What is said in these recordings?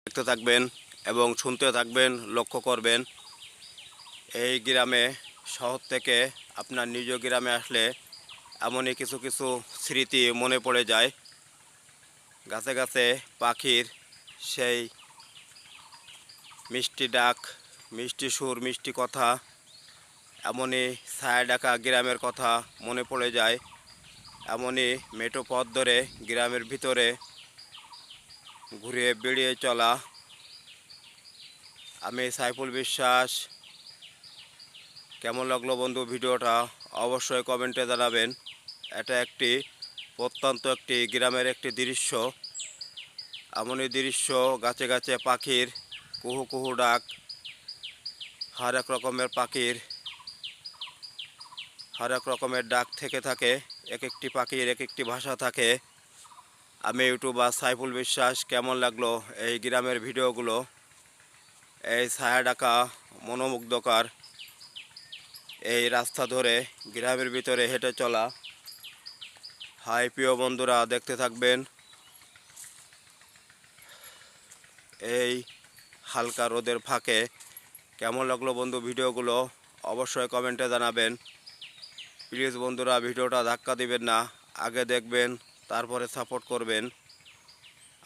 দেখতে থাকবেন এবং শুনতে থাকবেন, লক্ষ্য করবেন। এই গ্রামে শহর থেকে আপনার নিজ গ্রামে আসলে এমনই কিছু কিছু স্মৃতি মনে পড়ে যায়। গাছে গাছে পাখির সেই মিষ্টি ডাক, মিষ্টি সুর, মিষ্টি কথা, এমনই ছায়া ডাকা গ্রামের কথা মনে পড়ে যায়। এমনই মেঠো পথ ধরে গ্রামের ভিতরে ঘুরে বেড়িয়ে চলা। আমি সাইফুল বিশ্বাস। কেমন লাগলো বন্ধু ভিডিওটা অবশ্যই কমেন্টে জানাবেন। এটা একটি প্রত্যন্ত একটি গ্রামের একটি দৃশ্য। এমনই দৃশ্য, গাছে গাছে পাখির কুহু কুহু ডাক। হরেক রকমের পাখির হরেক রকমের ডাক থেকে থাকে। এক একটি পাখির এক একটি ভাষা থাকে। আমি ইউটিউবার সাইফুল বিশ্বাস। কেমন লাগলো এই গ্রামের ভিডিওগুলো, এই ছায়া ডাকা মনোমুগ্ধকর এই রাস্তা ধরে গ্রামের ভিতরে হেঁটে চলা। হাই প্রিয় বন্ধুরা, দেখতে থাকবেন। এই হালকা রোদের ফাঁকে কেমন লাগলো বন্ধু ভিডিওগুলো অবশ্যই কমেন্টে জানাবেন। প্লিজ বন্ধুরা, ভিডিওটা ধাক্কা দিবেন না, আগে দেখবেন তারপরে সাপোর্ট করবেন।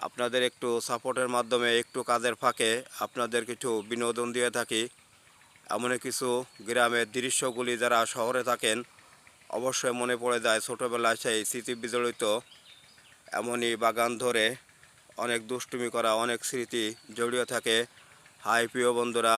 আপনাদের একটু সাপোর্টের মাধ্যমে একটু কাজের ফাঁকে আপনাদের কিছু বিনোদন দিয়ে থাকি। এমনই কিছু গ্রামের দৃশ্যগুলি যারা শহরে থাকেন অবশ্যই মনে পড়ে যায় ছোটোবেলায় সেই স্মৃতি বিজড়িত এমনই বাগান ধরে অনেক দুষ্টুমি করা, অনেক স্মৃতি জড়িয়ে থাকে। হাই প্রিয় বন্ধুরা।